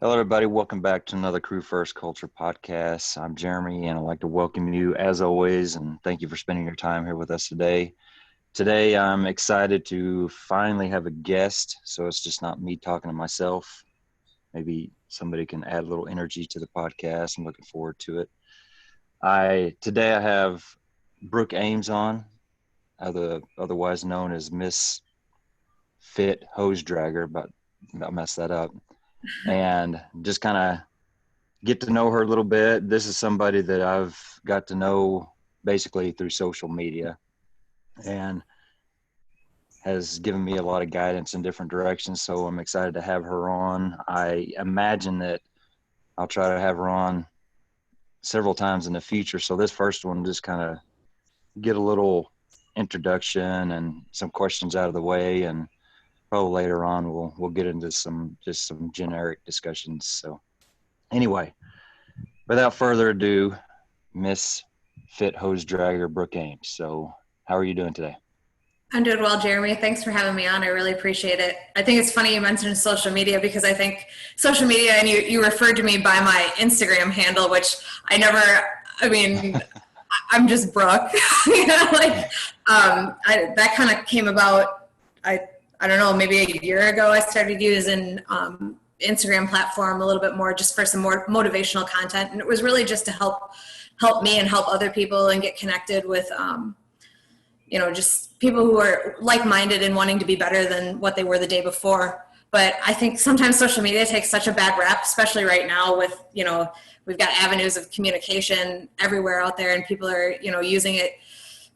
Hello, everybody. Welcome back to another Crew First Culture podcast. I'm Jeremy, and I'd like to welcome you as always, and thank you for spending your time here with us today. Today, I'm excited to finally have a guest, so it's just not me talking to myself. Maybe somebody can add a little energy to the podcast. I'm looking forward to it. Today I have Brooke Ames on, otherwise known as Miss Fit Hose Dragger, but I messed that up. And just kind of get to know her a little bit. This is somebody that I've got to know basically through social media and has given me a lot of guidance in different directions. So I'm excited to have her on. I imagine that I'll try to have her on several times in the future. So this first one, just kind of get a little introduction and some questions out of the way, and probably later on we'll get into some generic discussions. So anyway, without further ado, Miss Fit Hose Dragger Brooke Ames. So how are you doing today? I'm doing well, Jeremy. Thanks for having me on. I really appreciate it. I think it's funny you mentioned social media, because I think social media, and you referred to me by my Instagram handle, which I'm just Brooke. That kind of came about, I don't know, maybe a year ago. I started using Instagram platform a little bit more, just for some more motivational content, and it was really just to help me and help other people and get connected with just people who are like-minded and wanting to be better than what they were the day before. But I think sometimes social media takes such a bad rap, especially right now with, we've got avenues of communication everywhere out there, and people are, using it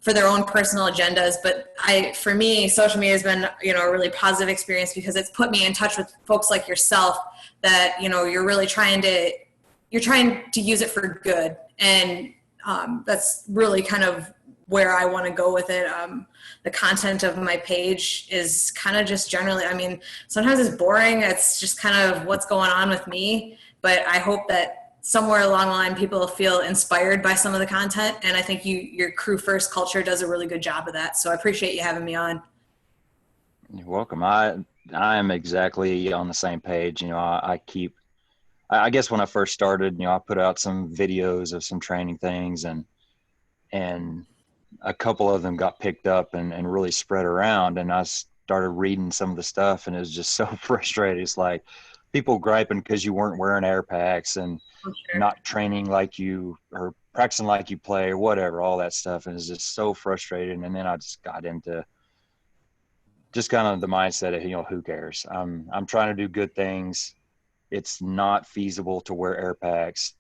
for their own personal agendas. But for me, social media has been, a really positive experience, because it's put me in touch with folks like yourself that, you're really trying to use it for good. And that's really kind of where I want to go with it. The content of my page is kind of just generally, sometimes it's boring. It's just kind of what's going on with me, but I hope that somewhere along the line, people feel inspired by some of the content. And I think your Crew First Culture does a really good job of that. So I appreciate you having me on. You're welcome. I am exactly on the same page. I guess when I first started, I put out some videos of some training things, and a couple of them got picked up and really spread around. And I started reading some of the stuff, and it was just so frustrating. It's like people griping because you weren't wearing air packs and not training like you, or practicing like you play, or whatever, all that stuff. And it's just so frustrating. And then I just got into just kind of the mindset of, who cares? I'm trying to do good things. It's not feasible to wear air packs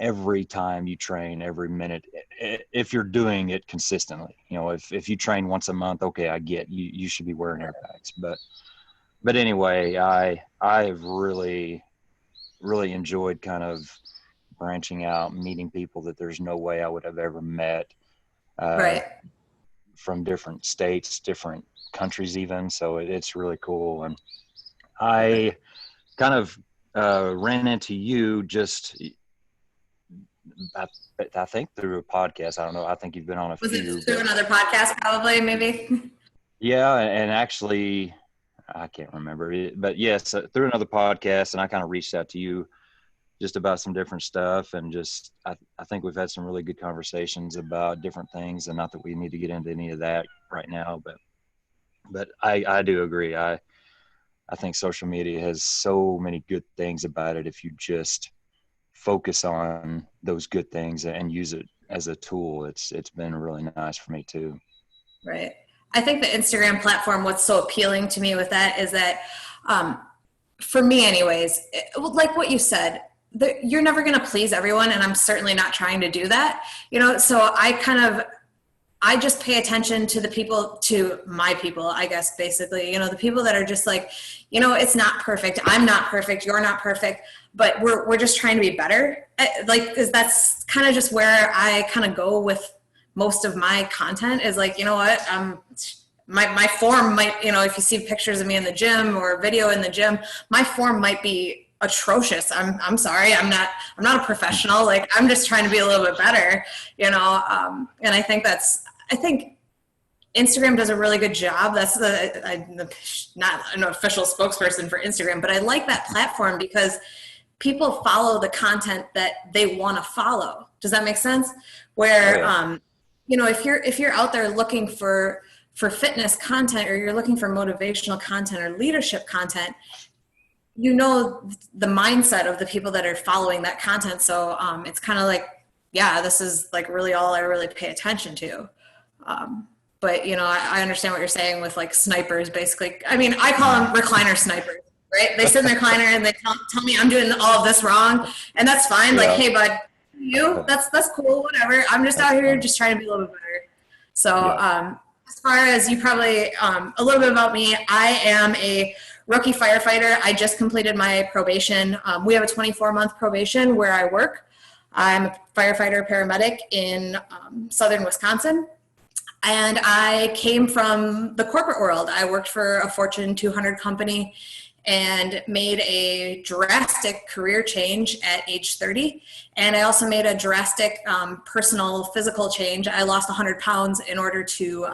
every time you train, every minute, if you're doing it consistently. If you train once a month, okay, I get you should be wearing air packs. But anyway, I have really enjoyed kind of branching out, meeting people that there's no way I would have ever met, Right. from different states, different countries even. So it's really cool. And I kind of ran into you just, I think through a podcast. I don't know. I think you've been on a few. Was it through another podcast, probably, maybe? Yeah, and actually, I can't remember it, but yes, through another podcast, and I kind of reached out to you just about some different stuff, and just I think we've had some really good conversations about different things, and not that we need to get into any of that right now, but I do agree. I think social media has so many good things about it if you just focus on those good things and use it as a tool. It's been really nice for me too. Right. I think the Instagram platform, what's so appealing to me with that is that, for me anyways, like what you said, you're never going to please everyone. And I'm certainly not trying to do that, so I just pay attention to my people, I guess, basically, the people that are just like, it's not perfect. I'm not perfect. You're not perfect, but we're just trying to be better. Cause that's kind of just where I kind of go with most of my content is like, what, my form might, if you see pictures of me in the gym or a video in the gym, my form might be atrocious. I'm sorry. I'm not a professional. Like, I'm just trying to be a little bit better, and I think Instagram does a really good job. I'm not an official spokesperson for Instagram, but I like that platform because people follow the content that they want to follow. Does that make sense? Where, you know, if you're out there looking for fitness content, or you're looking for motivational content or leadership content, you know the mindset of the people that are following that content. So it's kind of like, yeah, this is like really all I really pay attention to. But you know, I understand what you're saying with like snipers, basically. I mean, I call them recliner snipers, right? They sit in their recliner and they tell me I'm doing all of this wrong, and that's fine. Yeah. Like, hey, bud, that's cool, whatever. I'm just out here just trying to be a little bit better. So as far as you probably, a little bit about me, I am a rookie firefighter. I just completed my probation. We have a 24-month probation where I work. I'm a firefighter paramedic in southern Wisconsin. And I came from the corporate world. I worked for a Fortune 200 company and made a drastic career change at age 30. And I also made a drastic personal physical change. I lost 100 pounds in order to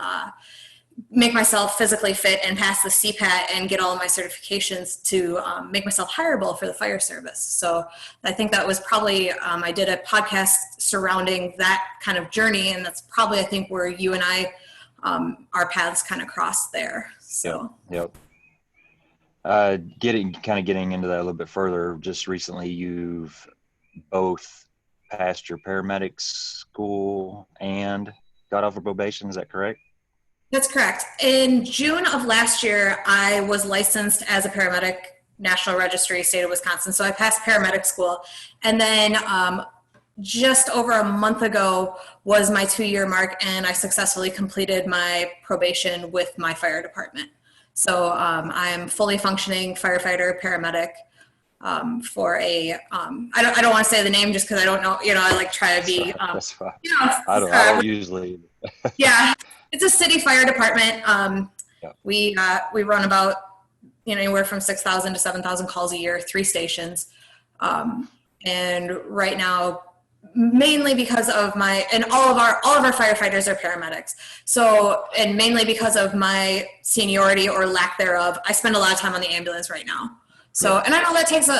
make myself physically fit and pass the CPAT and get all of my certifications to make myself hireable for the fire service. So I think that was probably, I did a podcast surrounding that kind of journey, and that's probably, I think, where you and I, our paths kind of crossed there. So. Yep. Getting into that a little bit further, just recently you've both passed your paramedic school and got off of probation. Is that correct? That's correct. In June of last year, I was licensed as a paramedic, National Registry, state of Wisconsin. So I passed paramedic school. And then just over a month ago was my 2-year mark, and I successfully completed my probation with my fire department. So I'm fully functioning firefighter, paramedic for a, I don't want to say the name just because I don't know, you know, I like try to be, that's fine. You know, I don't usually. Yeah. It's a city fire department. We run about, you know, anywhere from 6,000 to 7,000 calls a year, 3 stations. And right now, mainly because of all of our firefighters are paramedics. So, and mainly because of my seniority or lack thereof, I spend a lot of time on the ambulance right now. So, and I know that takes a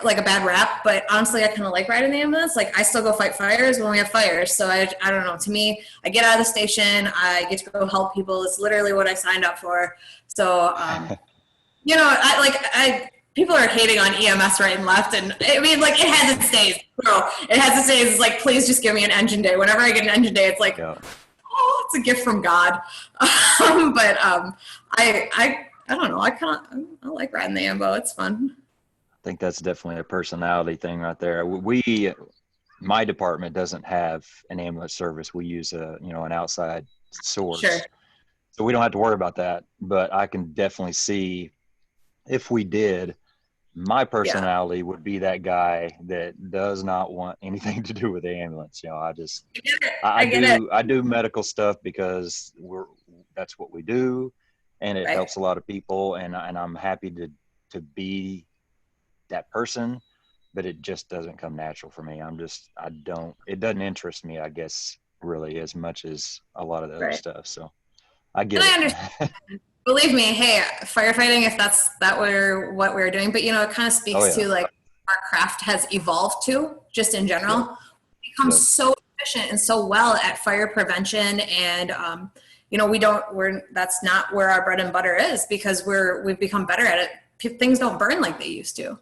bad rap, but honestly, I kind of like riding the ambulance. Like, I still go fight fires when we have fires. So I don't know. To me, I get out of the station, I get to go help people. It's literally what I signed up for. So, you know, people are hating on EMS right and left. And I mean, like, it has its days, bro. It has its days. It's like, please just give me an engine day. Whenever I get an engine day, it's like, oh, it's a gift from God. But I don't know. I like riding the ambo. It's fun. I think that's definitely a personality thing right there. My department doesn't have an ambulance service. We use an outside source. Sure. So we don't have to worry about that. But I can definitely see if we did, my personality would be that guy that does not want anything to do with the ambulance. You know, I do medical stuff because that's what we do. And it helps a lot of people, and I'm happy to be that person, but it just doesn't come natural for me. It doesn't interest me, I guess, really as much as a lot of the other stuff. So I get it. I understand. Believe me, hey, firefighting, if that's what we're doing, but you know, it kind of speaks to like our craft has evolved to just in general. Yeah. We've become so efficient and so well at fire prevention, and you know, that's not where our bread and butter is, because we've become better at it. Things don't burn like they used to.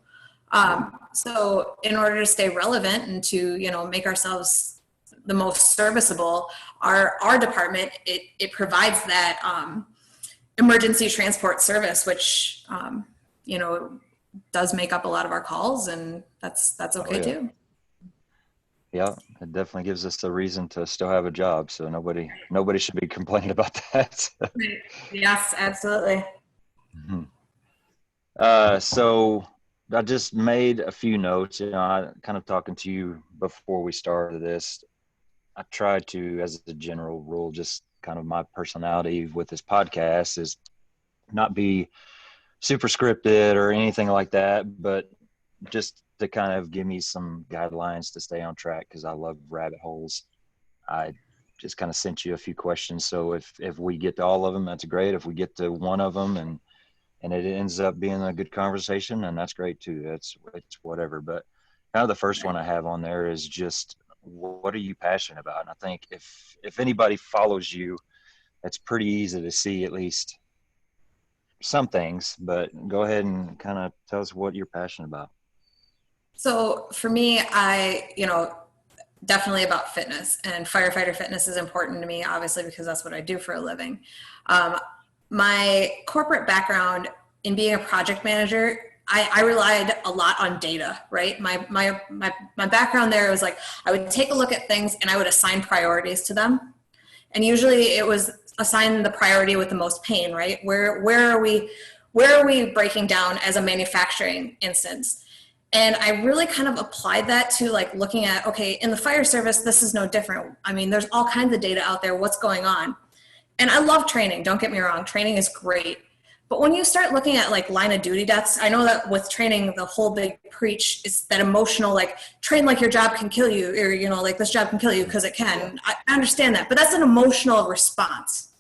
So in order to stay relevant and to, you know, make ourselves the most serviceable, our department, it provides that emergency transport service, which, you know, does make up a lot of our calls, and that's okay too. Yeah, it definitely gives us a reason to still have a job. So nobody should be complaining about that. Yes, absolutely. Mm-hmm. So I just made a few notes. You know, I kind of talking to you before we started this. I try to, as a general rule, just kind of my personality with this podcast is not be super scripted or anything like that, but just to kind of give me some guidelines to stay on track, because I love rabbit holes. I just kind of sent you a few questions. So if we get to all of them, that's great. If we get to one of them and and it ends up being a good conversation, and that's great too. It's whatever. But kind of the first one I have on there is just, what are you passionate about? And I think if anybody follows you, it's pretty easy to see at least some things, but go ahead and kind of tell us what you're passionate about. So for me, definitely about fitness, and firefighter fitness is important to me, obviously, because that's what I do for a living. My corporate background in being a project manager, I relied a lot on data, right? My background there was like, I would take a look at things and I would assign priorities to them. And usually it was assign the priority with the most pain, right? Where are we breaking down as a manufacturing instance? And I really kind of applied that to like looking at, okay, in the fire service, this is no different. I mean, there's all kinds of data out there. What's going on? And I love training. Don't get me wrong. Training is great. But when you start looking at like line of duty deaths, I know that with training, the whole big preach is that emotional, like train like your job can kill you, or, like this job can kill you because it can. I understand that, but that's an emotional response.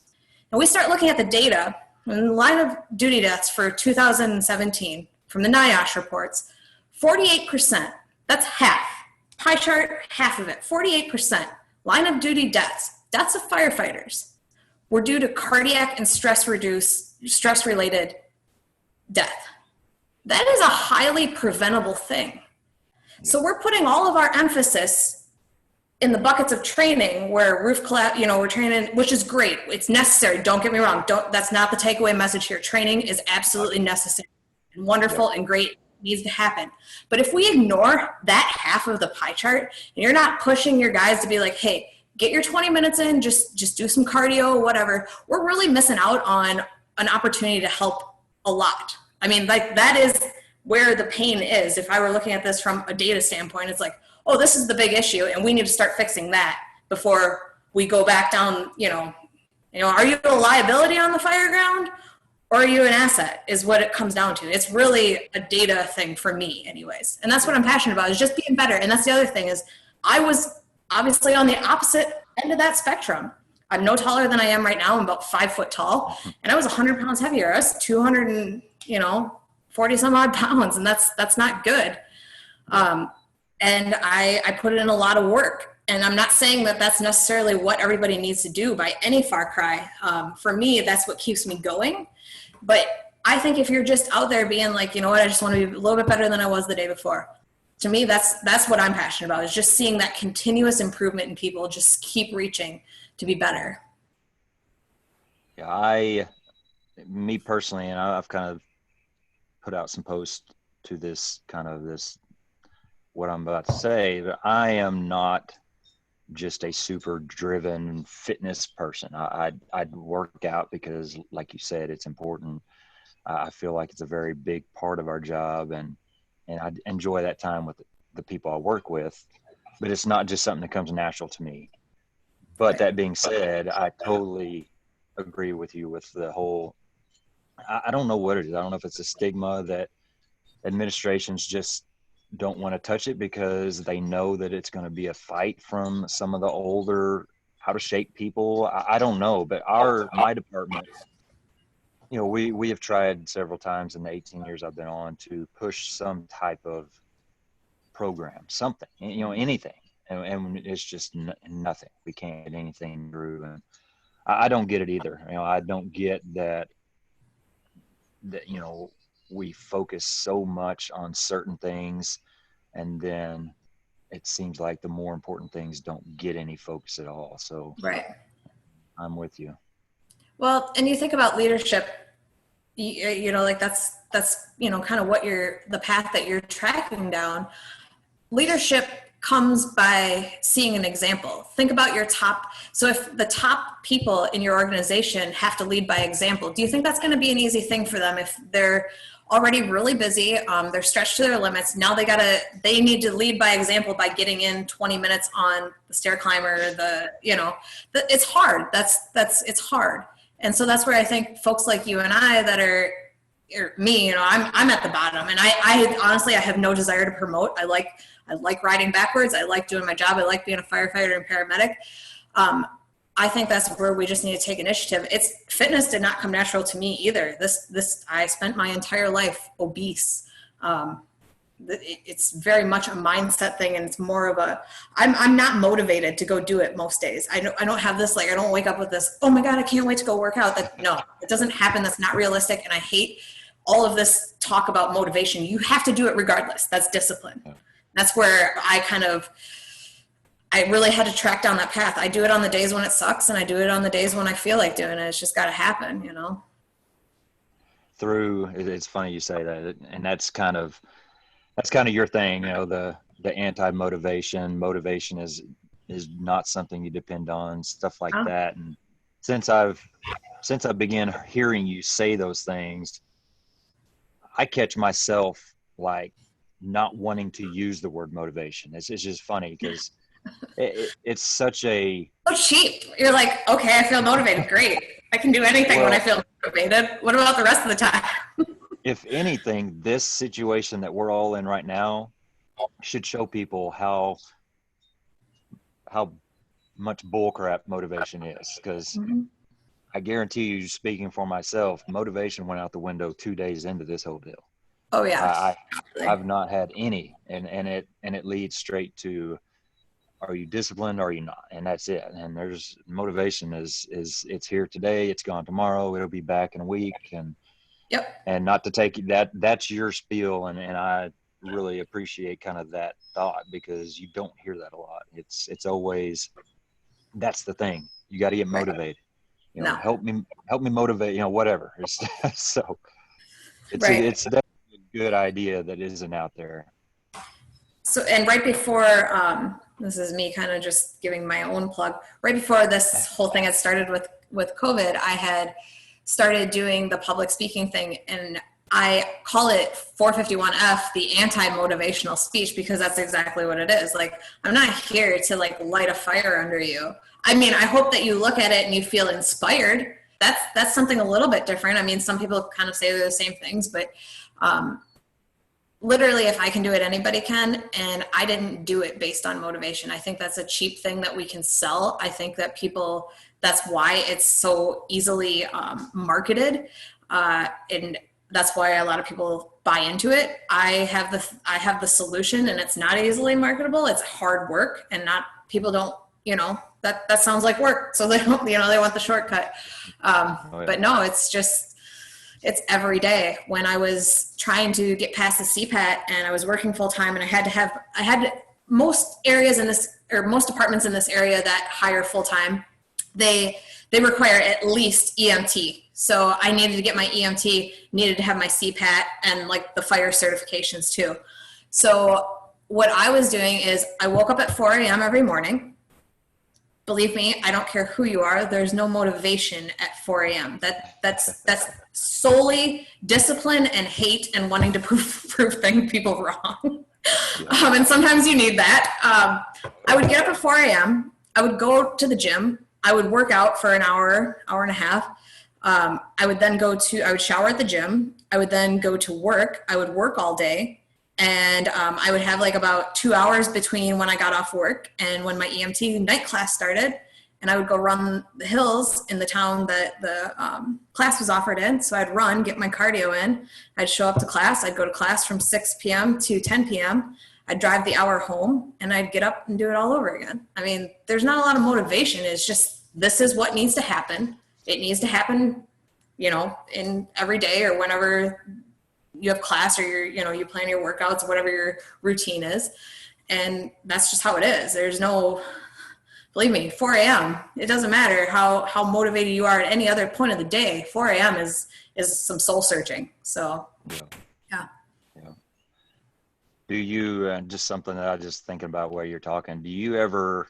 And we start looking at the data, and line of duty deaths for 2017 from the NIOSH reports, 48%, that's half. Pie chart, half of it, 48%. Line of duty deaths of firefighters were due to cardiac and stress-related death. That is a highly preventable thing. So we're putting all of our emphasis in the buckets of training where roof collapse, we're training, which is great. It's necessary. Don't get me wrong. That's not the takeaway message here. Training is absolutely necessary and wonderful and great. Needs to happen. But if we ignore that half of the pie chart, and you're not pushing your guys to be like, hey, get your 20 minutes in, just do some cardio, whatever, we're really missing out on an opportunity to help a lot. I mean, like that is where the pain is. If I were looking at this from a data standpoint, it's like, oh, this is the big issue and we need to start fixing that before we go back down, are you a liability on the fire ground? Or are you an asset is what it comes down to. It's really a data thing for me anyways. And that's what I'm passionate about, is just being better. And that's the other thing is I was obviously on the opposite end of that spectrum. I'm no taller than I am right now. I'm about 5 foot tall and I was 100 pounds heavier. I was 240 some odd pounds, and that's not good. And I put in a lot of work. And I'm not saying that that's necessarily what everybody needs to do by any far cry. For me, that's what keeps me going. But I think if you're just out there being like, you know what, I just want to be a little bit better than I was the day before. To me, that's what I'm passionate about, is just seeing that continuous improvement in people, just keep reaching to be better. Yeah, me personally, and I've kind of put out some posts to this what I'm about to say, but I am not just a super driven fitness person. I'd work out because, like you said, it's important. I feel like it's a very big part of our job, and I enjoy that time with the people I work with, but it's not just something that comes natural to me. But that being said, I totally agree with you with the whole, I don't know what it is. I don't know if it's a stigma that administrations just don't want to touch it because they know that it's going to be a fight from some of the older, out of shape people. I don't know, but my department, we have tried several times in the 18 years I've been on to push some type of program, something, anything. And it's just nothing. We can't get anything through. And I don't get it either. I don't get that, we focus so much on certain things, and then it seems like the more important things don't get any focus at all. So right. I'm with you. Well, and you think about leadership, like that's kind of what the path that you're tracking down. Leadership comes by seeing an example. Think about your top. So if the top people in your organization have to lead by example, do you think that's going to be an easy thing for them if they're already really busy? They're stretched to their limits. Now they need to lead by example by getting in 20 minutes on the stair climber. It's hard. It's hard. And so that's where I think folks like you and I that are, or me, I'm at the bottom, and I honestly, I have no desire to promote. I like riding backwards. I like doing my job. I like being a firefighter and paramedic. I think that's where we just need to take initiative. Fitness did not come natural to me either. I spent my entire life obese. It's very much a mindset thing, and it's more of I'm not motivated to go do it most days. I don't have this, like, I don't wake up with this, oh my God, I can't wait to go work out. No, it doesn't happen. That's not realistic. And I hate all of this talk about motivation. You have to do it regardless. That's discipline. That's where I really had to track down that path. I do it on the days when it sucks, and I do it on the days when I feel like doing it. It's just got to happen, It's funny you say that, and that's kind of your thing, the anti-motivation. Motivation is not something you depend on, stuff like that. And since I began hearing you say those things, I catch myself like not wanting to use the word motivation. It's just funny because it's such a so cheap. You're like, okay, I feel motivated. Great. I can do anything when I feel motivated. What about the rest of the time? If anything, this situation that we're all in right now should show people how much bullcrap motivation is. Because I guarantee you, speaking for myself, motivation went out the window 2 days into this whole deal. Oh yeah. I've not had any, and it leads straight to, are you disciplined? Or are you not? And that's it. And there's motivation is it's here today. It's gone tomorrow. It'll be back in a week. And yep. And not to take that's your spiel. And I really appreciate kind of that thought, because you don't hear that a lot. It's always, that's the thing. You got to get motivated, help me motivate, whatever. So it's definitely a good idea that isn't out there. So, and right before, this is me kind of just giving my own plug, right before this whole thing had started with COVID, I had started doing the public speaking thing, and I call it 451F, the anti-motivational speech, because that's exactly what it is. Like, I'm not here to like light a fire under you. I mean, I hope that you look at it and you feel inspired. That's something a little bit different. I mean, some people kind of say they're the same things, but literally, if I can do it, anybody can. And I didn't do it based on motivation. I think that's a cheap thing that we can sell. I think that that's why it's so easily marketed. And that's why a lot of people buy into it. I have the solution, and it's not easily marketable. It's hard work, and people don't, that sounds like work. So they don't, they want the shortcut. But no, it's every day. When I was trying to get past the CPAT and I was working full time, and I had most areas in this, or most departments in this area that hire full time, they require at least EMT. So I needed to get my EMT, needed to have my CPAT, and like the fire certifications too. So what I was doing is I woke up at 4 a.m. every morning. Believe me, I don't care who you are. There's no motivation at 4 a.m. That's solely discipline and hate and wanting to prove people wrong. And sometimes you need that. I would get up at 4 a.m. I would go to the gym. I would work out for an hour and a half. I would shower at the gym. I would then go to work. I would work all day. And I would have like about 2 hours between when I got off work and when my EMT night class started. And I would go run the hills in the town that the class was offered in. So I'd run, get my cardio in. I'd show up to class. I'd go to class from 6 p.m. to 10 p.m. I'd drive the hour home, and I'd get up and do it all over again. I mean, there's not a lot of motivation. It's just, this is what needs to happen. It needs to happen, in every day or whenever you have class, or you plan your workouts, whatever your routine is. And that's just how it is. There's no, believe me, 4 a.m. It doesn't matter how motivated you are at any other point of the day. 4 a.m. is some soul searching. So, yeah. Do you, just something that I just thinking about while you're talking, do you ever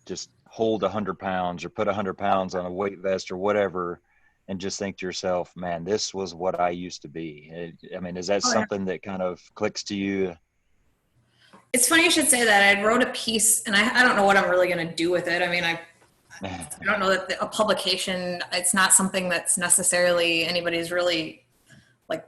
just hold 100 pounds or put 100 pounds on a weight vest or whatever, and just think to yourself, man, this was what I used to be? I mean, is that something that kind of clicks to you? It's funny you should say that. I wrote a piece, and I don't know what I'm really going to do with it. I mean, I don't know that a publication, it's not something that's necessarily anybody's really like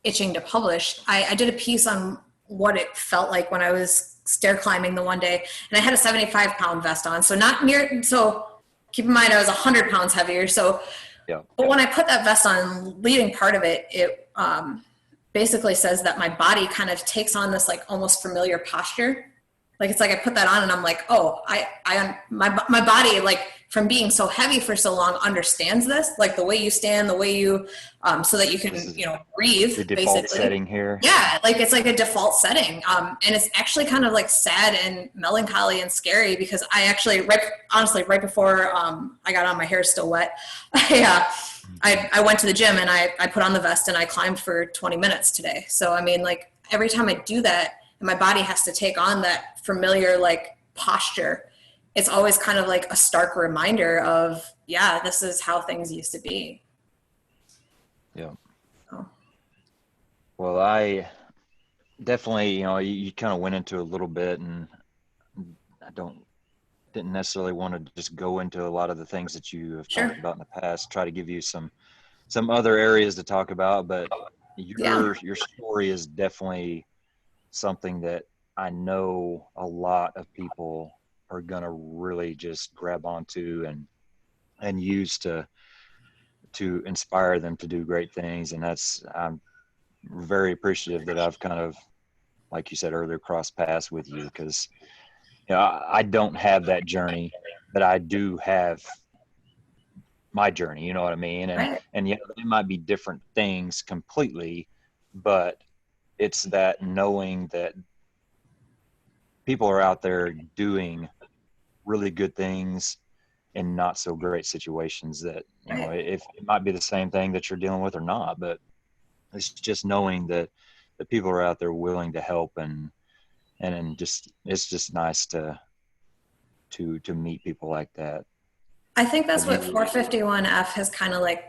itching to publish. I did a piece on what it felt like when I was stair climbing the one day, and I had a 75-pound vest on. So not near, so keep in mind I was 100 pounds heavier. So, Yeah. but when I put that vest on, leading part of it, it basically says that my body kind of takes on this like almost familiar posture. Like it's like I put that on and I'm like, oh, my body, like from being so heavy for so long, understands this, like the way you stand, the way you, so that you can, breathe. The default basically. setting here. Yeah, like it's like a default setting, and it's actually kind of like sad and melancholy and scary because I actually, honestly, right before I got on, my hair's still wet. I went to the gym and I put on the vest and I climbed for 20 minutes today. So I mean, like every time I do that, and my body has to take on that familiar like posture, it's always kind of like a stark reminder of, yeah, this is how things used to be. Yeah. So. Well, I definitely, you kind of went into a little bit, and I didn't necessarily want to just go into a lot of the things that you have talked about in the past, try to give you some other areas to talk about, but your story is definitely something that I know a lot of people are going to really just grab onto and use to inspire them to do great things. And I'm very appreciative that I've kind of, like you said earlier, crossed paths with you, because I don't have that journey, but I do have my journey, you know what I mean? And it might be different things completely, but it's that knowing that people are out there doing really good things in not so great situations, that if it might be the same thing that you're dealing with or not, but it's just knowing that the people are out there willing to help, and just, it's just nice to meet people like that. I think that's what 451F has kind of like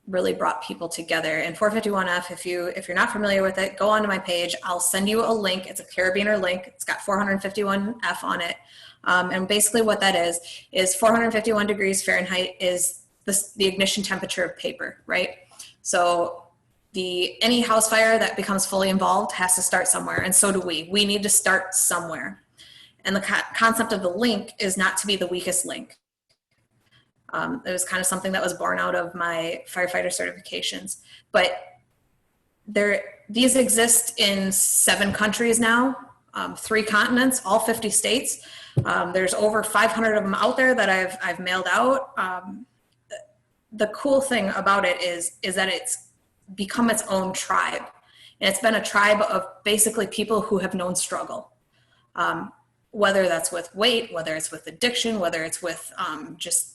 really brought people together. And 451F, if you're not familiar with it, go onto my page. I'll send you a link. It's a carabiner link. It's got 451F on it. And basically what that is 451 degrees Fahrenheit is the ignition temperature of paper, right? So any house fire that becomes fully involved has to start somewhere. And so do we. We need to start somewhere. And the concept of the link is not to be the weakest link. It was kind of something that was born out of my firefighter certifications. But these exist in 7 countries now, 3 continents, all 50 states. There's over 500 of them out there that I've mailed out. The cool thing about it is that it's become its own tribe. And it's been a tribe of basically people who have known struggle. Whether that's with weight, whether it's with addiction, whether it's with just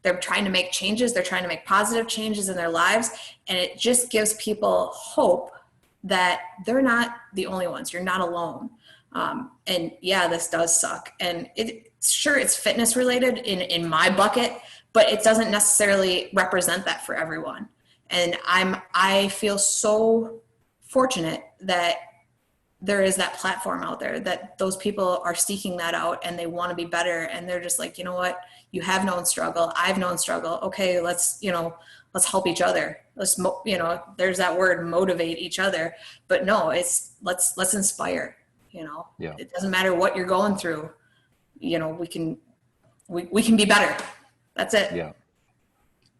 they're trying to make changes, they're trying to make positive changes in their lives, and it just gives people hope that they're not the only ones. You're not alone. And yeah, this does suck. And it's fitness related in my bucket, but it doesn't necessarily represent that for everyone. And I feel so fortunate that there is that platform out there, that those people are seeking that out and they want to be better. And they're just like, you know what, you have known struggle. I've known struggle. Okay. Let's help each other. There's that word, motivate each other, but no, let's inspire, It doesn't matter what you're going through. We can be better. That's it. Yeah.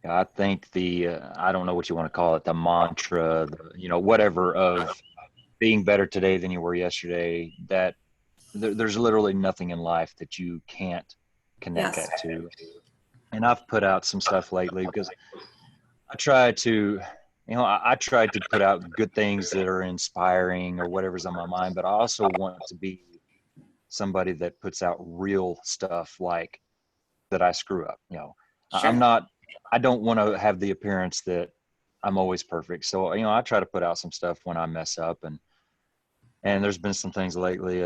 I think I don't know what you want to call it, the mantra, whatever, of being better today than you were yesterday, that there's literally nothing in life that you can't connect that to. And I've put out some stuff lately because I try to put out good things that are inspiring or whatever's on my mind, but I also want to be somebody that puts out real stuff, like that I screw up. Sure. I don't want to have the appearance that I'm always perfect. So, I try to put out some stuff when I mess up, and there's been some things lately,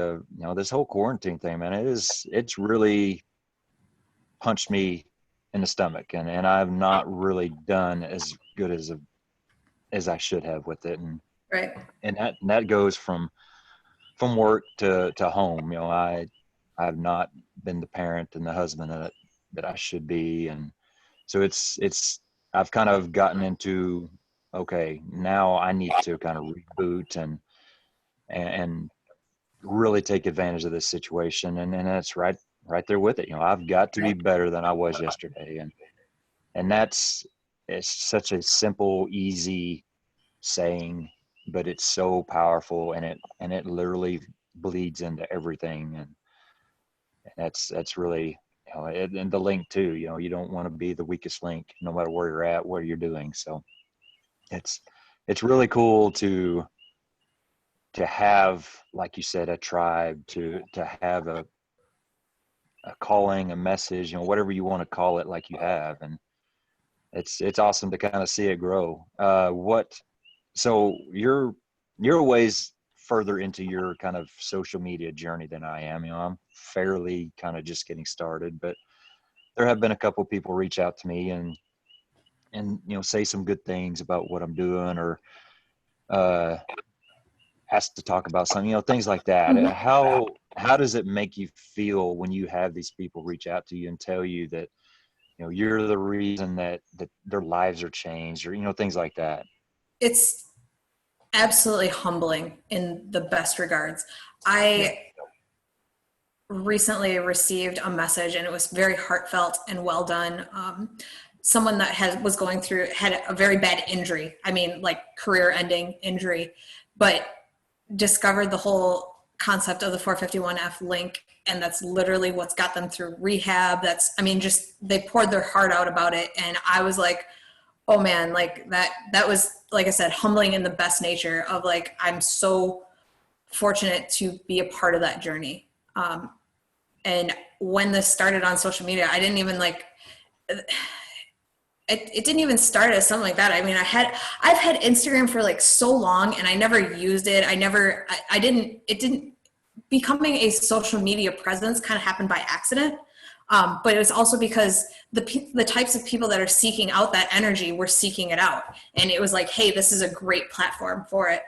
this whole quarantine thing, man, it's really punched me in the stomach, and I've not really done as good as I should have with it. And right. And that goes from work to home. I've not been the parent and the husband that I should be. And so I've kind of gotten into, okay, now I need to kind of reboot and really take advantage of this situation. And that's right right there with it. I've got to be better than I was yesterday. And it's such a simple, easy saying, but it's so powerful, and it literally bleeds into everything. And that's really, and the link too, you don't want to be the weakest link, no matter where you're at, what you're doing. So it's really cool to have, like you said, a tribe, to have a calling, a message, whatever you want to call it, like you have. And it's awesome to kind of see it grow. So you're ways further into your kind of social media journey than I am. I'm fairly kind of just getting started, but there have been a couple people reach out to me and say some good things about what I'm doing, or ask to talk about something, things like that. Mhm. How does it make you feel when you have these people reach out to you and tell you that you're the reason that their lives are changed, or things like that? It's absolutely humbling in the best regards. Yeah. I recently received a message, and it was very heartfelt and well done. Someone that had a very bad injury. I mean, like career-ending injury, but discovered the whole concept of the 451F link, and that's literally what's got them through rehab. They poured their heart out about it, and I was like, oh man, like that was, like I said, humbling in the best nature of like, I'm so fortunate to be a part of that journey. And when this started on social media, I didn't even it didn't even start as something like that. I mean, I've had Instagram for like so long, and I never used it. It didn't becoming a social media presence kind of happened by accident. But it was also because the types of people that are seeking out that energy were seeking it out. And it was like, hey, this is a great platform for it.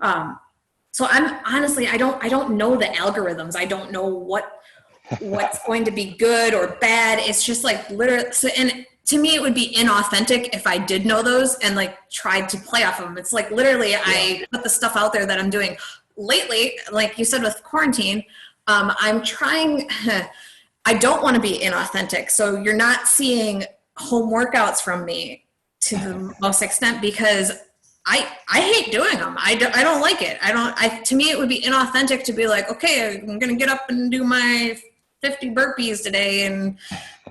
So I'm honestly, I don't know the algorithms. I don't know what's going to be good or bad. It's just like literally, and to me, it would be inauthentic if I did know those and like tried to play off of them. It's like literally, I put the stuff out there that I'm doing lately, like you said, with quarantine. I'm trying, I don't want to be inauthentic. So you're not seeing home workouts from me to the most extent, because I hate doing them. I don't like it. To me, it would be inauthentic to be like, okay, I'm going to get up and do my 50 burpees today, and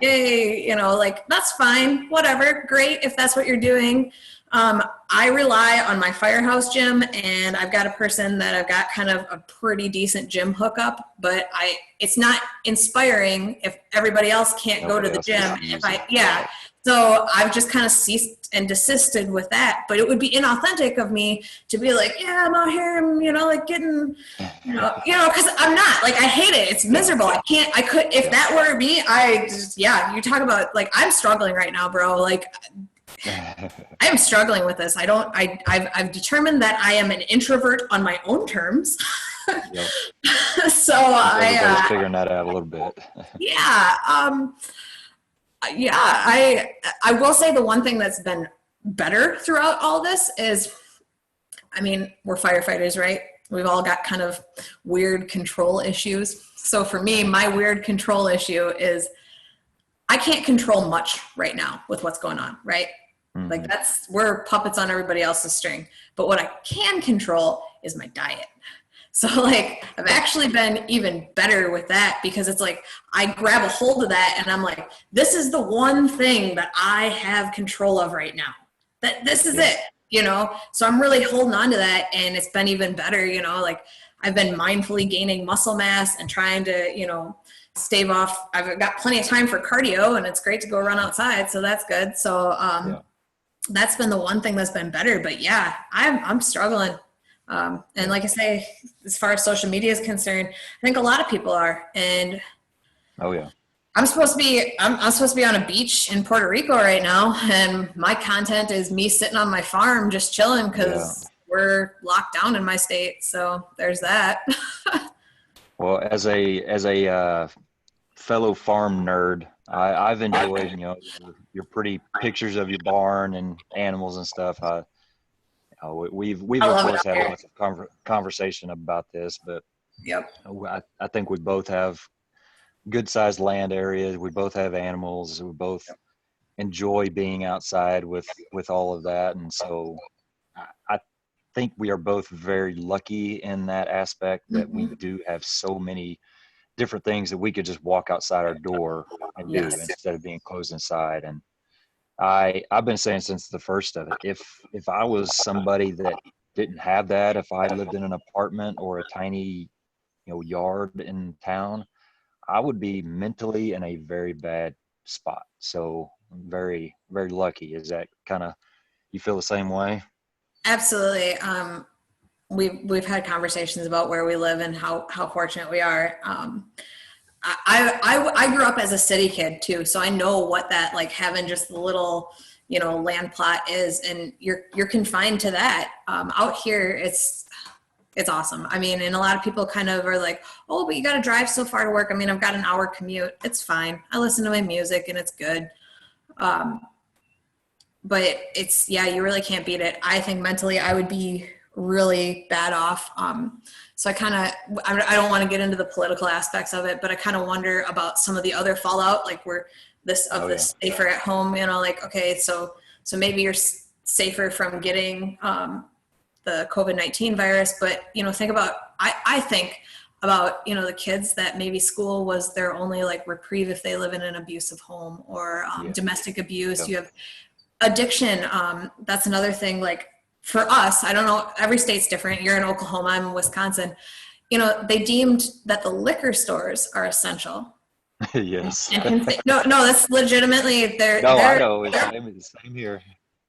yay, like that's fine, whatever, great if that's what you're doing. I rely on my Firehouse gym, and I've got a person that I've got kind of a pretty decent gym hookup, but it's not inspiring if everybody else can't go to the gym. So I've just kind of ceased and desisted with that. But it would be inauthentic of me to be like, yeah, I'm out here, like getting, because I'm not. Like, I hate it. It's miserable. If that were me, you talk about, like, I'm struggling right now, bro. Like, I am struggling with this. I've determined that I am an introvert on my own terms. Yep. So everybody's figuring that out a little bit. I will say the one thing that's been better throughout all this is, I mean, we're firefighters, right? We've all got kind of weird control issues. So for me, my weird control issue is I can't control much right now with what's going on, right? Mm-hmm. Like we're puppets on everybody else's string. But what I can control is my diet. So like, I've actually been even better with that, because it's like, I grab a hold of that and I'm like, this is the one thing that I have control of right now. This is it, So I'm really holding on to that, and it's been even better, like I've been mindfully gaining muscle mass and trying to, stave off. I've got plenty of time for cardio, and it's great to go run outside. So that's good. So that's been the one thing that's been better, but yeah, I'm struggling. And like I say, as far as social media is concerned, I think a lot of people are. And I'm supposed to be on a beach in Puerto Rico right now, and my content is me sitting on my farm just chilling, because we're locked down in my state. So there's that. Well, as a fellow farm nerd, I've enjoyed your pretty pictures of your barn and animals and stuff. We've of course had lots of conversation about this, but I think we both have good sized land areas. We both have animals. We both enjoy being outside with all of that. And so I think we are both very lucky in that aspect that we do have so many different things that we could just walk outside our door and do Yes. instead of being closed inside. And I've been saying since the first of it, if I was somebody that didn't have that, if I lived in an apartment or a tiny, yard in town, I would be mentally in a very bad spot. So I'm very, very lucky. Is that kind of, you feel the same way? Absolutely. We've had conversations about where we live and how fortunate we are. I grew up as a city kid too, so I know what that, like, having just the little, land plot is, and you're confined to that. Out here, it's awesome. I mean, and a lot of people kind of are like, oh, but you got to drive so far to work. I mean, I've got an hour commute. It's fine. I listen to my music and it's good. But it's, yeah, you really can't beat it. I think mentally I would be really bad off. So I don't want to get into the political aspects of it, but I kind of wonder about some of the other fallout, like this safer at home, like, okay, so maybe you're safer from getting the COVID-19 virus, but, think about, I think about, the kids that maybe school was their only like reprieve if they live in an abusive home or domestic abuse. Yep. You have addiction. That's another thing. Like for us, I don't know, every state's different. You're in Oklahoma, I'm in Wisconsin. They deemed that the liquor stores are essential. Yes. No, that's legitimately I know it's the same here.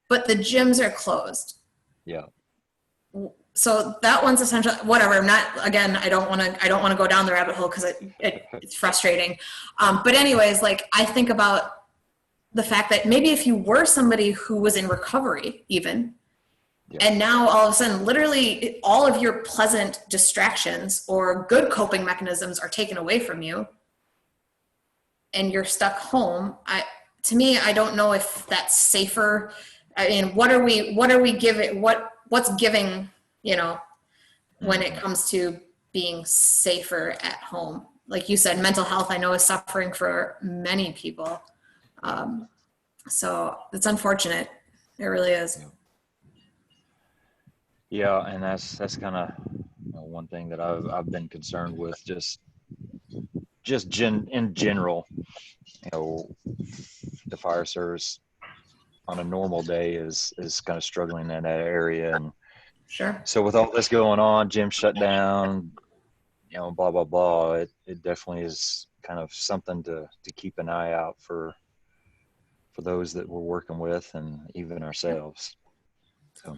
But the gyms are closed. Yeah. So that one's essential. Whatever. I don't want to go down the rabbit hole because it's frustrating. But anyways, like I think about the fact that maybe if you were somebody who was in recovery even, and now all of a sudden, literally all of your pleasant distractions or good coping mechanisms are taken away from you and you're stuck home. To me, I don't know if that's safer. I mean, what are we giving, what's giving, when it comes to being safer at home? Like you said, mental health, I know, is suffering for many people. So it's unfortunate. It really is. Yeah. And that's kind of one thing that I've been concerned with, just in general, the fire service on a normal day is kind of struggling in that area. And sure. So with all this going on, gym shut down, blah, blah, blah, it definitely is kind of something to keep an eye out for those that we're working with and even ourselves. So,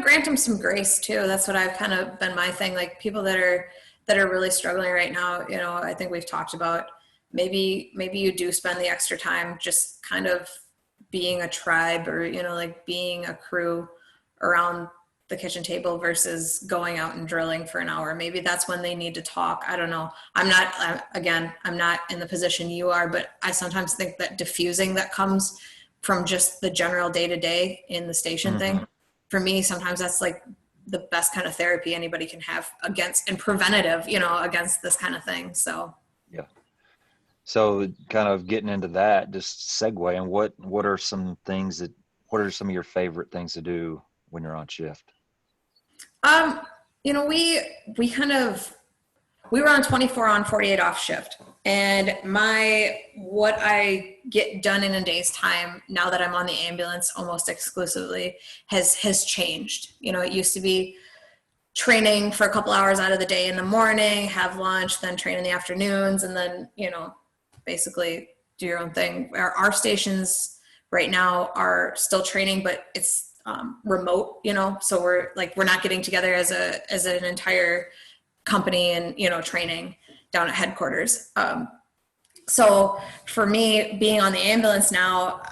grant them some grace too. That's what I've kind of been my thing. Like people that are really struggling right now, I think we've talked about maybe you do spend the extra time just kind of being a tribe or, like being a crew around the kitchen table versus going out and drilling for an hour. Maybe that's when they need to talk. I don't know. I'm not in the position you are, but I sometimes think that diffusing that comes from just the general day-to-day in the station thing, for me, sometimes that's like the best kind of therapy anybody can have against and preventative, against this kind of thing. So, yeah. So kind of getting into that, just segue, and what are some of your favorite things to do when you're on shift? We were on 24 on 48 off shift, and what I get done in a day's time now that I'm on the ambulance almost exclusively has changed. It used to be training for a couple hours out of the day in the morning, have lunch, then train in the afternoons, and then, basically do your own thing. Our stations right now are still training, but it's remote, so we're not getting together as an entire company and, training down at headquarters. So for me, being on the ambulance now,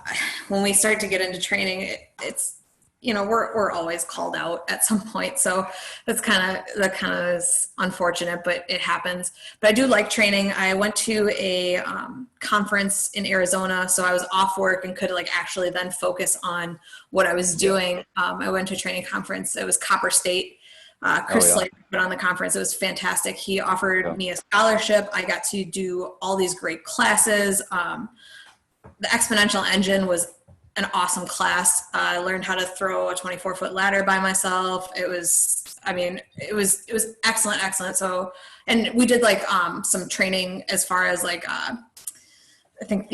when we start to get into training, it's, we're always called out at some point. So that kind of is unfortunate, but it happens. But I do like training. I went to a conference in Arizona, so I was off work and could actually then focus on what I was doing. I went to a training conference. It was Copper State. Oh Chris yeah. Slater put on the conference. It was fantastic. He offered Yeah. me a scholarship. I got to do all these great classes. The exponential engine was an awesome class. I learned how to throw a 24-foot ladder by myself. It was excellent, excellent. So, and we did like some training as far as like I think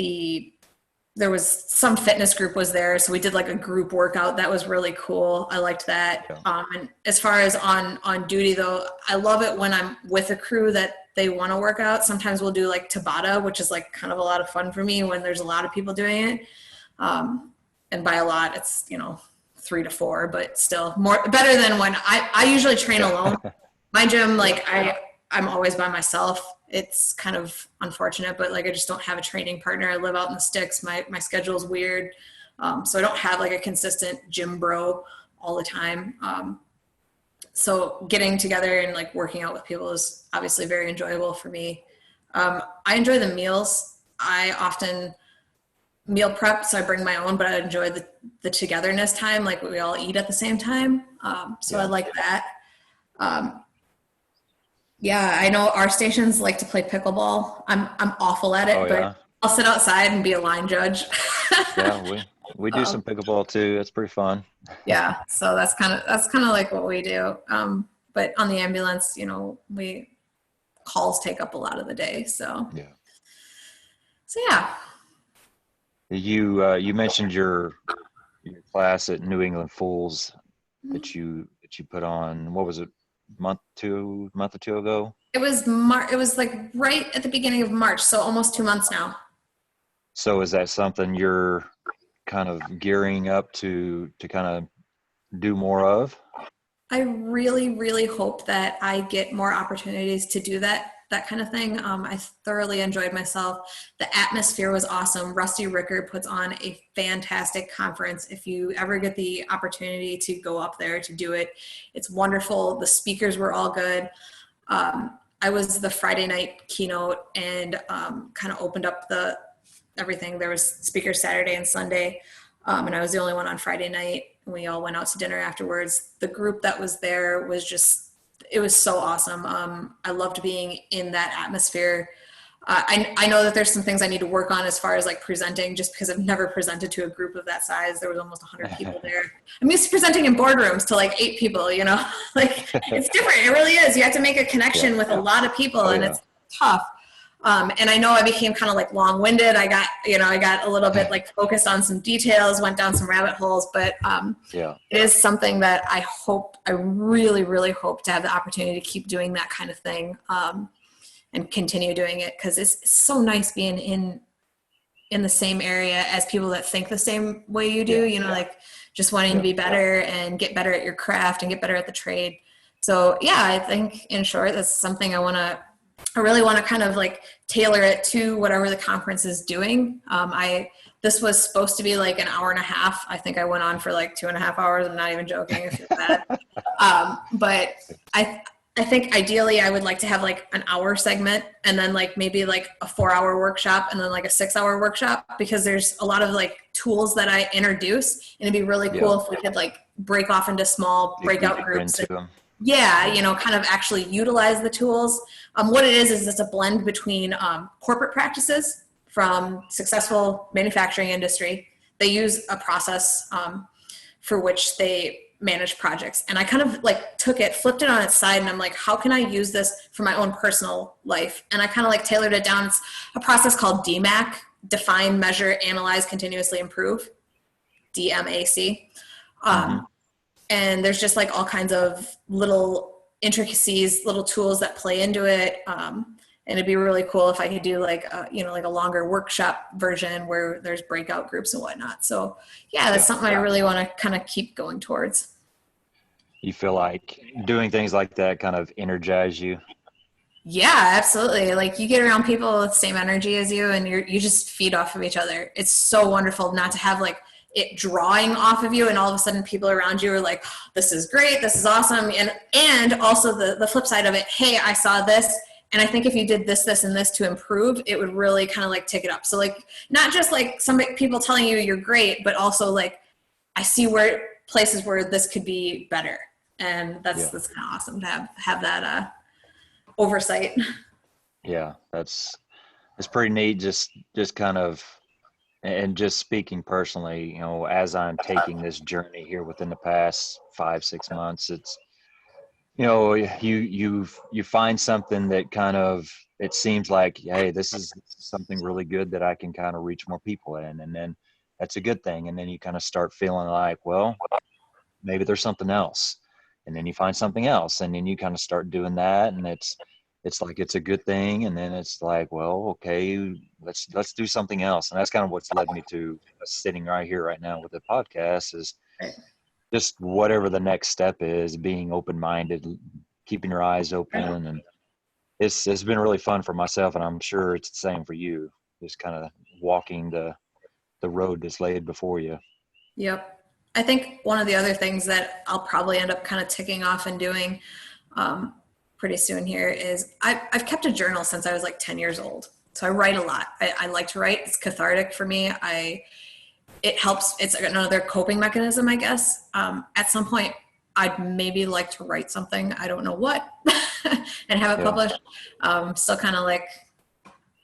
there was some fitness group was there, so we did like a group workout. That was really cool. I liked that. Yeah. And as far as on duty though, I love it when I'm with a crew that they want to work out. Sometimes we'll do like Tabata, which is like kind of a lot of fun for me when there's a lot of people doing it. And by a lot, it's 3 to 4, but still better than when I usually train alone. My gym, like I'm always by myself. It's kind of unfortunate, but like I just don't have a training partner. I live out in the sticks. My schedule is weird. So I don't have like a consistent gym bro all the time. So getting together and like working out with people is obviously very enjoyable for me. I enjoy the meals. I often meal prep, so I bring my own, but I enjoy the togetherness time, like we all eat at the same time. So I like that. Yeah, I know our stations like to play pickleball. I'm awful at it, Oh yeah. but I'll sit outside and be a line judge. Yeah, we do some pickleball too. It's pretty fun. Yeah, so that's kind of like what we do. But on the ambulance, we calls take up a lot of the day. So Yeah. Yeah. You mentioned your class at New England Fools that you put on. What was it? Month or two ago? It was It was like right at the beginning of March, so almost 2 months now. So is that something you're kind of gearing up to kind of do more of? I really, really hope that I get more opportunities to do that kind of thing. I thoroughly enjoyed myself. The atmosphere was awesome. Rusty Rickard puts on a fantastic conference. If you ever get the opportunity to go up there to do it, it's wonderful. The speakers were all good. I was the Friday night keynote and kind of opened up everything. There was speakers Saturday and Sunday, and I was the only one on Friday night. We all went out to dinner afterwards. The group that was there was it was so awesome. I loved being in that atmosphere. I know that there's some things I need to work on as far as like presenting, just because I've never presented to a group of that size. There was almost 100 people there. I'm used to presenting in boardrooms to like 8 people, like it's different. It really is. You have to make a connection with a lot of people, and it's tough. And I know I became kind of like long-winded. I got a little bit like focused on some details, went down some rabbit holes, but it is something that I really, really hope to have the opportunity to keep doing that kind of thing and continue doing it, because it's so nice being in the same area as people that think the same way you do, like just wanting to be better and get better at your craft and get better at the trade. So yeah, I think in short, that's something I really want to kind of like tailor it to whatever the conference is doing. This was supposed to be like an hour and a half. I think I went on for like 2.5 hours. I'm not even joking. I feel bad. But I think ideally I would like to have like an hour segment and then like maybe like a 4-hour workshop and then like a 6-hour workshop, because there's a lot of like tools that I introduce, and it'd be really cool if we could like break off into small breakout groups. Kind of actually utilize the tools. What it is it's a blend between corporate practices from successful manufacturing industry. They use a process for which they manage projects. And I kind of like took it, flipped it on its side, and I'm like, how can I use this for my own personal life? And I kind of like tailored it down. It's a process called DMACC, Define, Measure, Analyze, Continuously Improve, DMACC. And there's just like all kinds of little intricacies, little tools that play into it. And it'd be really cool if I could do like a longer workshop version where there's breakout groups and whatnot. So yeah, that's something I really want to kind of keep going towards. You feel like doing things like that kind of energize you? Yeah, absolutely. Like you get around people with the same energy as you, and you just feed off of each other. It's so wonderful not to have like it drawing off of you, and all of a sudden people around you are like, this is great, this is awesome. And also the flip side of it, hey, I saw this, and I think if you did this, this, and this to improve, it would really kind of like tick it up. So like, not just like some people telling you you're great, but also like, I see places where this could be better. And Yeah. that's kind of awesome to have that oversight. Yeah. It's pretty neat. Just kind of, and just speaking personally, as I'm taking this journey here within the past 5, 6 months, it's, you find something that kind of, it seems like, hey, this is something really good that I can kind of reach more people in, and then that's a good thing. And then you kind of start feeling like, well, maybe there's something else, and then you find something else, and then you kind of start doing that, and it's like it's a good thing, and then it's like, well, okay, let's do something else. And that's kind of what's led me to sitting right here right now with the podcast, is Right. just whatever the next step is, being open-minded, keeping your eyes open. And it's been really fun for myself, and I'm sure it's the same for you, just kind of walking the road that's laid before you. Yep. I think one of the other things that I'll probably end up kind of ticking off and doing pretty soon here is I've kept a journal since I was like 10 years old. So I write a lot. I like to write. It's cathartic for me. It helps. It's another coping mechanism, I guess. At some point, I'd maybe like to write something, I don't know what, and have it Yeah. published. Still kind of like,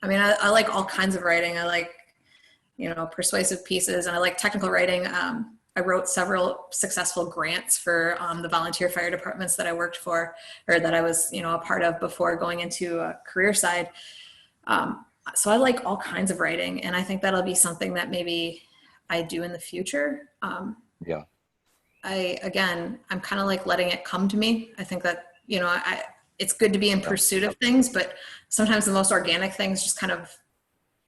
I like all kinds of writing. I like, persuasive pieces, and I like technical writing. I wrote several successful grants for the volunteer fire departments that I worked for, or that I was, a part of before going into a career side. So I like all kinds of writing, and I think that'll be something that maybe I do in the future. Yeah. I'm kind of like letting it come to me. I think that, it's good to be in pursuit of things, but sometimes the most organic things just kind of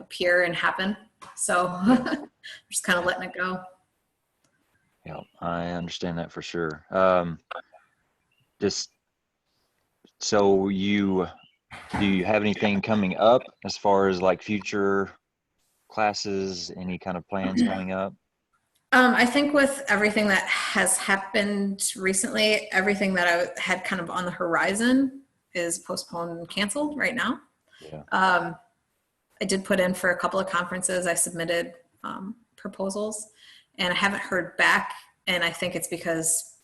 appear and happen. So just kind of letting it go. Yeah, I understand that for sure. Just so do you have anything coming up as far as like future classes, any kind of plans coming up? I think with everything that has happened recently, everything that I had kind of on the horizon is postponed and canceled right now. Yeah. I did put in for a couple of conferences. I submitted proposals, and I haven't heard back. And I think it's because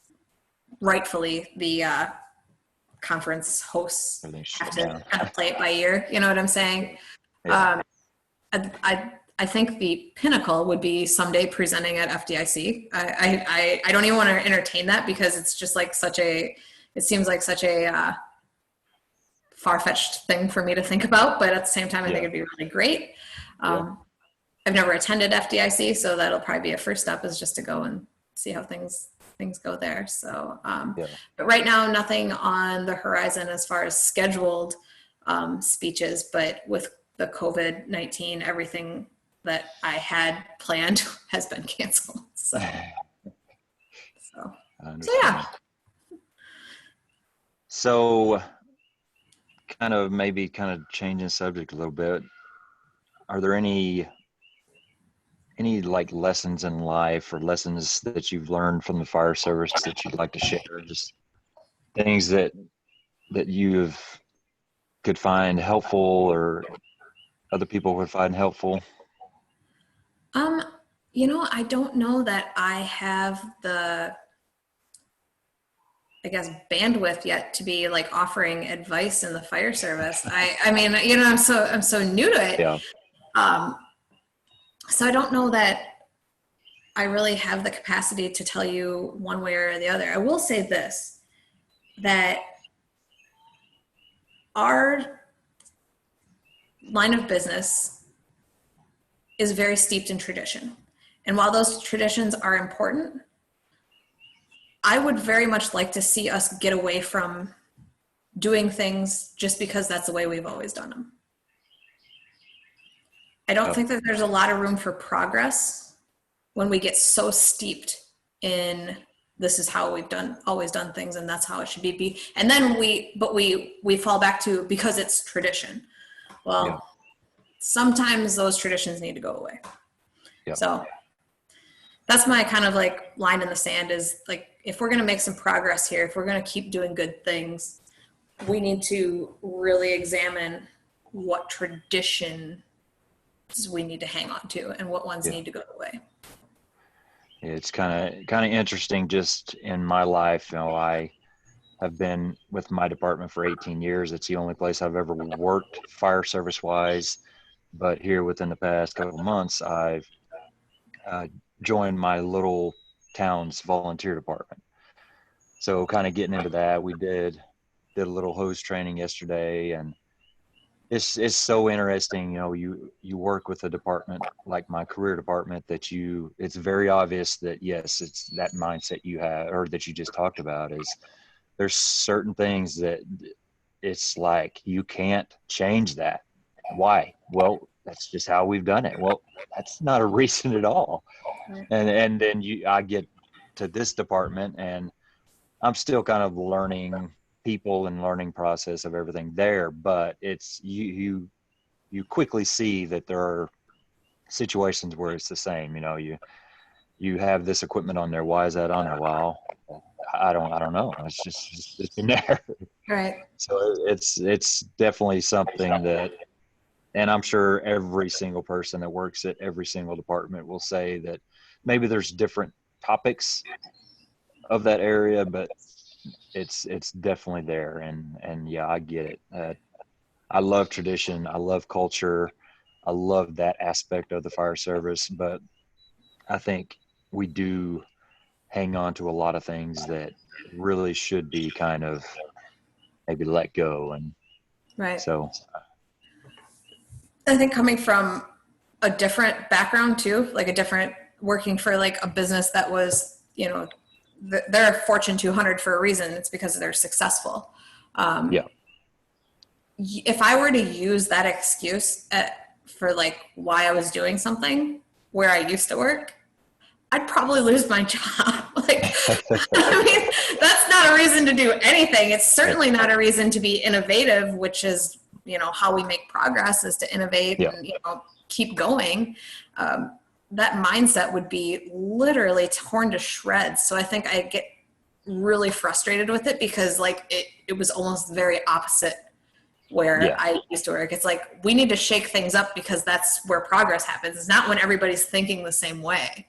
rightfully the conference hosts have to kind of play it by ear. You know what I'm saying? Yeah. I think the pinnacle would be someday presenting at FDIC. I don't even want to entertain that, because it's just like it seems like such a far-fetched thing for me to think about, but at the same time, I think it'd be really great. I've never attended FDIC, so that'll probably be a first step, is just to go and see how things go there. So, but right now, nothing on the horizon as far as scheduled speeches, but with the COVID-19, everything that I had planned has been canceled. So yeah. So kind of changing subject a little bit. Are there any like lessons in life, or lessons that you've learned from the fire service that you'd like to share? Just things that you could find helpful, or other people would find helpful? I don't know that I have the, I guess, bandwidth yet to be like offering advice in the fire service. I mean, I'm so new to it. Yeah. So I don't know that I really have the capacity to tell you one way or the other. I will say this, that our line of business is very steeped in tradition. And while those traditions are important, I would very much like to see us get away from doing things just because that's the way we've always done them. I don't think that there's a lot of room for progress when we get so steeped in this is how we've always done things, and that's how it should be. And then we fall back to, because it's tradition. Well, sometimes those traditions need to go away. So that's my kind of like line in the sand, is like, if we're going to make some progress here, if we're going to keep doing good things, we need to really examine what tradition we need to hang on to and what ones need to go away. It's kind of interesting just in my life. I have been with my department for 18 years. It's the only place I've ever worked fire service wise. But here within the past couple of months, I've uh, joined my little town's volunteer department. So kind of getting into that, we did a little hose training yesterday, and it's so interesting. You work with a department like my career department that it's very obvious that yes, it's that mindset you have, or that you just talked about, is there's certain things that it's like you can't change that. Why? Well, that's just how we've done it. Well, that's not a reason at all. Right. And then I get to this department, and I'm still kind of learning people and learning process of everything there, but it's you quickly see that there are situations where it's the same. You have this equipment on there. Why is that on there? Well, I don't know. It's been there. Right. So it's definitely something that, and I'm sure every single person that works at every single department will say that maybe there's different topics of that area, but it's definitely there. And yeah, I get it. I love tradition. I love culture. I love that aspect of the fire service, but I think we do hang on to a lot of things that really should be kind of maybe let go. And Right. so, I think coming from a different background too, like a different working for like a business that was, they're a Fortune 200 for a reason. It's because they're successful. yeah, If I were to use that excuse for like why I was doing something where I used to work, I'd probably lose my job. Like, I mean, that's not a reason to do anything. It's certainly not a reason to be innovative, which is, how we make progress is to innovate yeah, and, keep going. That mindset would be literally torn to shreds. So I think I get really frustrated with it because like it was almost very opposite where yeah, I used to work. It's like, we need to shake things up because that's where progress happens. It's not when everybody's thinking the same way.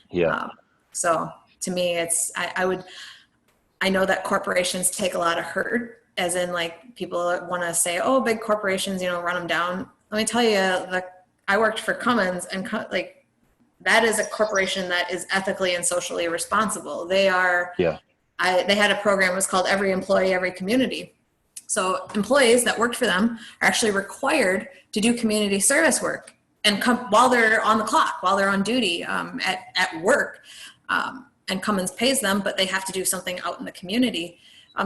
yeah, So to me, I know that corporations take a lot of hurt, as in like people want to say, oh, big corporations, run them down. Let me tell you, I worked for Cummins, and like that is a corporation that is ethically and socially responsible. They yeah, had a program, it was called Every Employee, Every Community. So employees that worked for them are actually required to do community service work and come while they're on the clock, while they're on duty at work. And Cummins pays them, but they have to do something out in the community.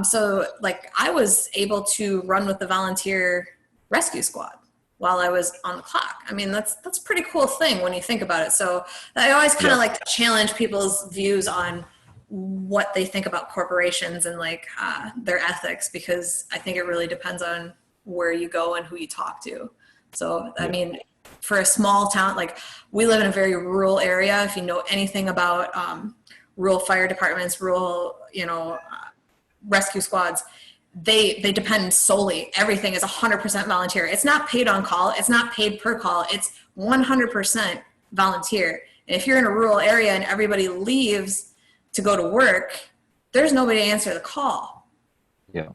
So like I was able to run with the volunteer rescue squad while I was on the clock. I mean, that's a pretty cool thing when you think about it. So I always kind of like to challenge people's views on what they think about corporations and like their ethics, because I think it really depends on where you go and who you talk to. So, I mean, for a small town, like we live in a very rural area. If you know anything about rural fire departments, rural, rescue squads, they depend solely. Everything is 100% volunteer. It's not paid on call. It's not paid per call. It's 100% volunteer. And if you're in a rural area and everybody leaves to go to work, there's nobody to answer the call. yeah.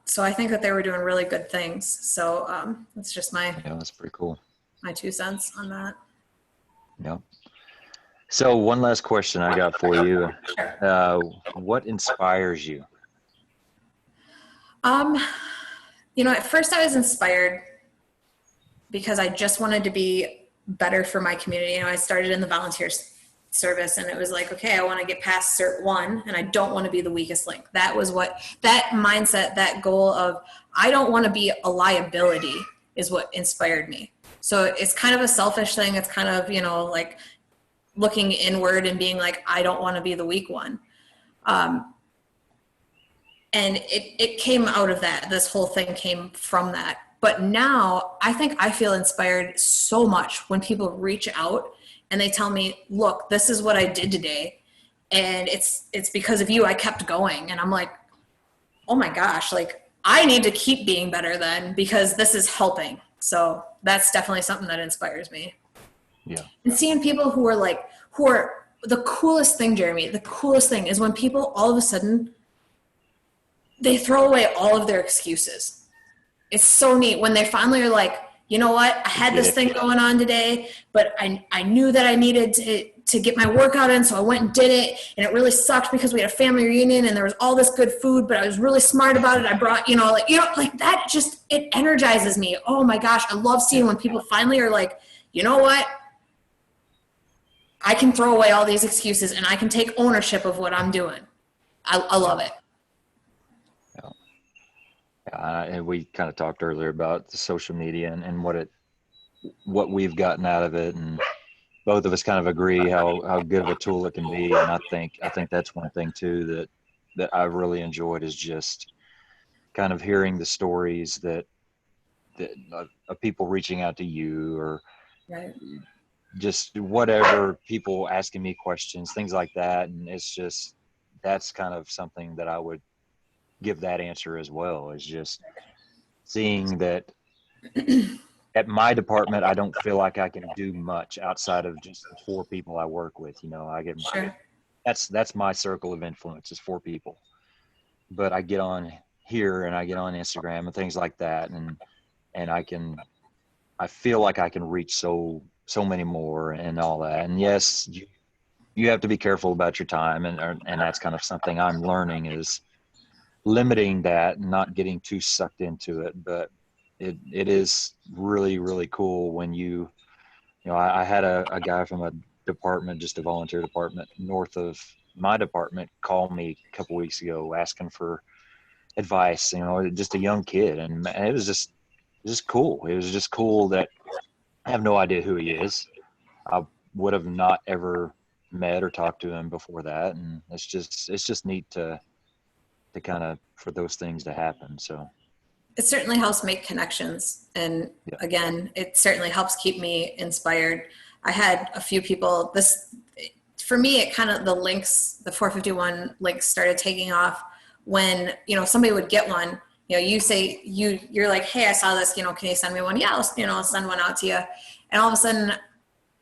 So I think that they were doing really good things. So that's just Yeah, that's pretty cool. my 2 cents on that. Yeah. So one last question I got for you. What inspires you? At first I was inspired because I just wanted to be better for my community. I started in the volunteer service, and it was like, okay, I want to get past Cert 1 and I don't want to be the weakest link. That was that mindset, that goal of I don't want to be a liability is what inspired me. So it's kind of a selfish thing. It's kind of, like looking inward and being like, I don't want to be the weak one. And it came out of that. This whole thing came from that. But now I think I feel inspired so much when people reach out and they tell me, look, this is what I did today, and it's because of you I kept going. And I'm like, oh my gosh, like I need to keep being better then, because this is helping. So that's definitely something that inspires me. Yeah. And seeing people who are the coolest thing, Jeremy, the coolest thing is when people all of a sudden, they throw away all of their excuses. It's so neat when they finally are like, you know what, I had this thing going on today, but I knew that I needed to get my workout in, so I went and did it, and it really sucked because we had a family reunion and there was all this good food, but I was really smart about it. I brought, like that just, it energizes me. Oh my gosh, I love seeing when people finally are like, you know what, I can throw away all these excuses and I can take ownership of what I'm doing. I love it. And we kind of talked earlier about the social media and what we've gotten out of it, and both of us kind of agree how good of a tool it can be. And I think that's one thing too that I've really enjoyed is just kind of hearing the stories that of people reaching out to you, or Right. just whatever, people asking me questions, things like that. And it's just, that's kind of something that I would give that answer as well, is just seeing that at my department, I don't feel like I can do much outside of just the 4 people I work with. Sure. That's my circle of influence is 4 people, but I get on here and I get on Instagram and things like that. And I feel like I can reach so many more and all that. And yes, you have to be careful about your time. And that's kind of something I'm learning, is limiting that, not getting too sucked into it. But it is really, really cool when I had a guy from a department, just a volunteer department north of my department, call me a couple weeks ago asking for advice, just a young kid. And it was just cool. It was just cool that I have no idea who he is. I would have not ever met or talked to him before that. And it's just neat to kind of, for those things to happen. So It certainly helps make connections. And again, it certainly helps keep me inspired. I had a few people, for me, it kind of, the 451 links started taking off when, somebody would get one, you say, you're like, hey, I saw this, can you send me one? Yeah, I'll send one out to you. And all of a sudden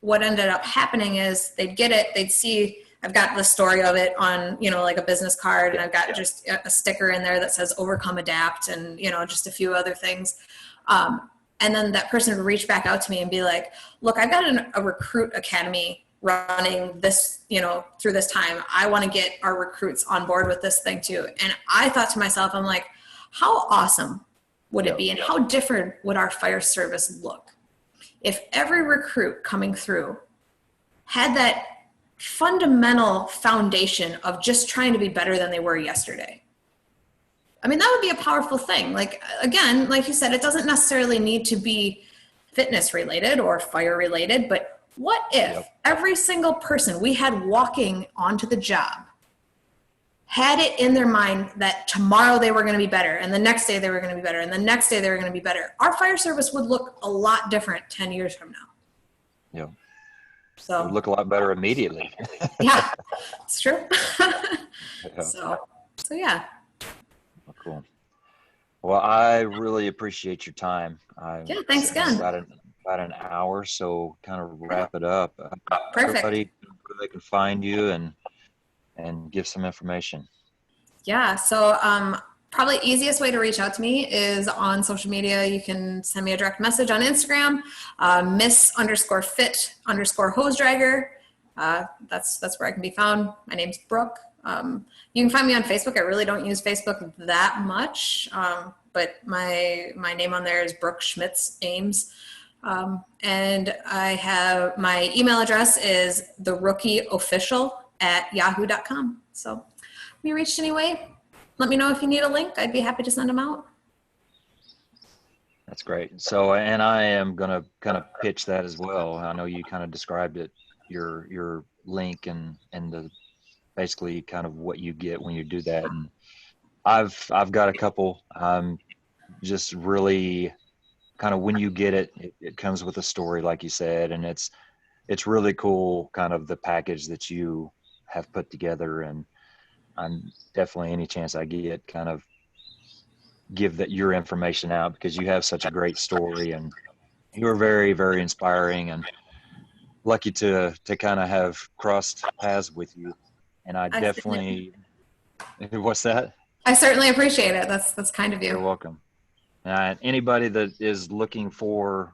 what ended up happening is they'd get it, they'd see, I've got the story of it on, like a business card, and I've got just a sticker in there that says overcome, adapt, and, just a few other things. And then that person would reach back out to me and be like, look, I've got a recruit academy running this, through this time. I want to get our recruits on board with this thing too. And I thought to myself, I'm like, how awesome would it be? And how different would our fire service look if every recruit coming through had that fundamental foundation of just trying to be better than they were yesterday? I mean, that would be a powerful thing. Like, again, like you said, it doesn't necessarily need to be fitness related or fire related, but what if every single person we had walking onto the job had it in their mind that tomorrow they were going to be better, and the next day they were going to be better, and the next day they were going to be better? Our fire service would look a lot different 10 years from now. Yeah. So it would look a lot better immediately. Yeah, it's true. So yeah. Cool. Well, I really appreciate your time. Yeah, thanks again. About an hour, so kind of wrap it up. Perfect. Everybody, where they can find you and give some information. Yeah, so probably easiest way to reach out to me is on social media. You can send me a direct message on Instagram, miss_fit_hose dragger. That's where I can be found. My name's Brooke. You can find me on Facebook. I really don't use Facebook that much, but my name on there is Brooke Schmitz Ames. And I have, my email address is therookieofficial@yahoo.com. So if you reached anyway, let me know if you need a link. I'd be happy to send them out. That's great. So, and I am going to kind of pitch that as well. I know you kind of described it, your link and the basically kind of what you get when you do that. And I've got a couple, just really kind of, when you get it, it comes with a story, like you said, and it's really cool, kind of the package that you have put together. And I'm definitely, any chance I get, kind of give that your information out, because you have such a great story and you're very, very inspiring. And lucky to kind of have crossed paths with you. And I definitely, what's that? I certainly appreciate it. That's kind of you. You're welcome. And anybody that is looking for,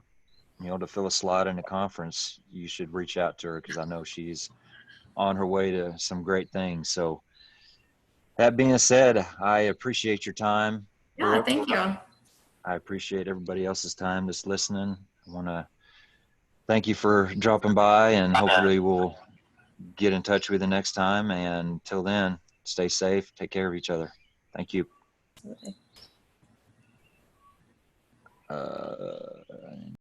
to fill a slot in a conference, you should reach out to her, because I know she's on her way to some great things. So that being said, I appreciate your time, Yeah, Brooke. thank you. I appreciate everybody else's time that's listening. I want to thank you for dropping by, and hopefully we'll get in touch with you next time. And until then, stay safe, take care of each other. Thank you. Absolutely.